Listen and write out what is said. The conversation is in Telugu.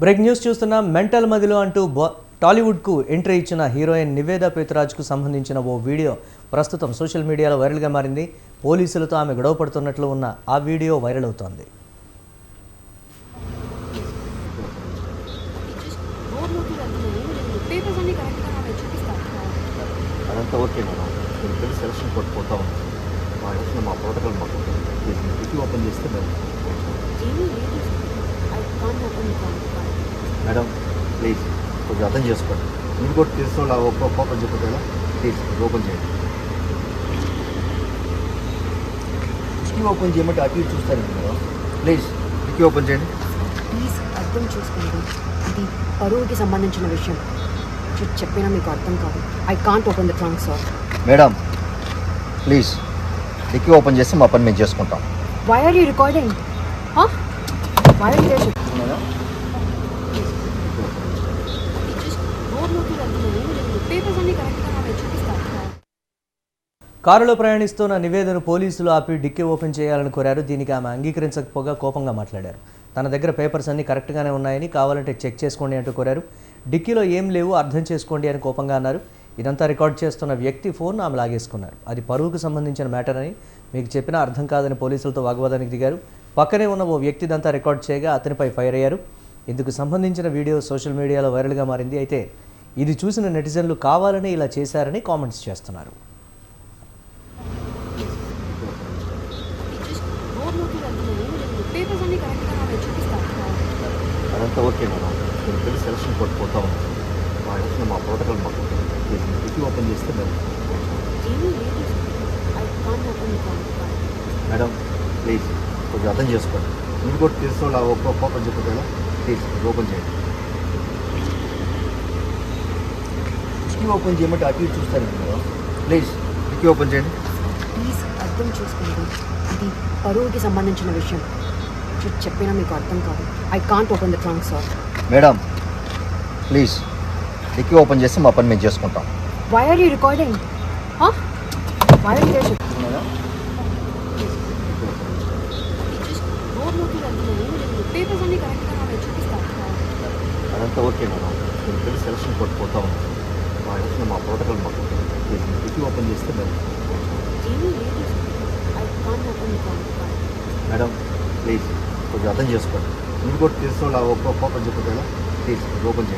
బ్రేక్ న్యూస్ చూస్తున్నాం. మెంటల్ మదిలో అంటూ టాలీవుడ్కు ఎంట్రీ ఇచ్చిన హీరోయిన్ నివేదా పేతురాజ్కు సంబంధించిన ఓ వీడియో ప్రస్తుతం సోషల్ మీడియాలో వైరల్గా మారింది. పోలీసులతో ఆమె గొడవ పడుతున్నట్లు ఉన్న ఆ వీడియో వైరల్ అవుతోంది. అదంతా ఓకే మేడం. నేను పెళ్లి సెలక్షన్ కొట్టుకుంటా ఉన్నాను. మా ఇంట్లో మా ప్రోటోకాల్ మాకు టికి ఓపెన్ చేస్తే మేడం ప్లీజ్ కొంచెం అర్థం చేసుకోండి. మీరు కూడా తెలుసు ఓపెన్ చెప్పేలా ప్లీజ్ ఓపెన్ చేయండి. టికి ఓపెన్ చేయమంటే అటు ఇటు చూస్తానండి మేడం. ప్లీజ్ టికి ఓపెన్ చేయండి. ప్లీజ్ అర్థం చేసుకోండి, ఇది పరువుకి సంబంధించిన విషయం. చెప్పినా మీకు అర్థం కాదు. I can't open the trunk sir. Madam please టికి ఓపెన్ చేస్తే మా పని మేము చేసుకుంటాం. Why are you recording? Why are you madam papers అన్ని కరెక్ట్గా నాకు చూపిస్తాను. కారులో ప్రయాణిస్తున్న నివేదను పోలీసులు ఆపి డిక్కీ ఓపెన్ చేయాలని కోరారు. దీనికి ఆమె అంగీకరించకపోగా కోపంగా మాట్లాడారు. తన దగ్గర పేపర్స్ అన్నీ కరెక్ట్గానే ఉన్నాయని, కావాలంటే చెక్ చేసుకోండి అంటూ కోరారు. డిక్కీలో ఏం లేవు, అర్థం చేసుకోండి అని కోపంగా అన్నారు. ఇదంతా రికార్డ్ చేస్తున్న వ్యక్తి ఫోన్ ఆమె లాగేసుకున్నారు. అది పరువుకు సంబంధించిన మ్యాటర్ అని మీకు చెప్పినా అర్థం కాదని పోలీసులతో వాగ్వాదానికి దిగారు. పక్కనే ఉన్న ఓ వ్యక్తి ఇదంతా రికార్డ్ చేయగా అతనిపై ఫైర్ అయ్యారు. ఇందుకు సంబంధించిన వీడియో సోషల్ మీడియాలో వైరల్గా మారింది. అయితే ఇది చూసిన నెటిజన్లు కావాలని ఇలా చేశారని కామెంట్స్ చేస్తున్నారు. అదంతా ఓకే మేడం. నేను పెళ్లి సెలక్షన్ కొట్టుకుంటా ఉన్నాను. మా ఇంట్లో మా ప్రోటోకాల్ మాకు టికి ఓపెన్ చేస్తే మేడం ప్లీజ్ కొంచెం అర్థం చేసుకోండి. మీరు కూడా తెలుసు ఓపెన్ చెప్పేలా ప్లీజ్ ఓపెన్ చేయండి. టికి ఓపెన్ చేయమంటే అటు ఇటు చూస్తానండి మేడం. ప్లీజ్ టికి ఓపెన్ చేయండి. ప్లీజ్ అర్థం చేసుకోండి, ఇది పరువుకి సంబంధించిన విషయం. చెప్పినా మీకు అర్థం కాదు. I can't open the trunk sir. Madam please టికి ఓపెన్ చేస్తే మా పని మేము చేసుకుంటాం. Why are you recording? Why are you madam papers అన్ని కరెక్ట్గా నాకు చూపిస్తాను. అదంతా ఓకే మేడం. నేను పెళ్లి సెలక్షన్ కొట్టుకుంటా ఉన్నాను. మా ఇంట్లో మా ప్రోటోకాల్ మాకు టికి ఓపెన్ చేస్తే మేడం ప్లీజ్ కొంచెం అర్థం చేసుకోండి. మీరు కూడా తెలుసు ఓపెన్ చెప్పేలా ప్లీజ్ ఓపెన్ చేయండి.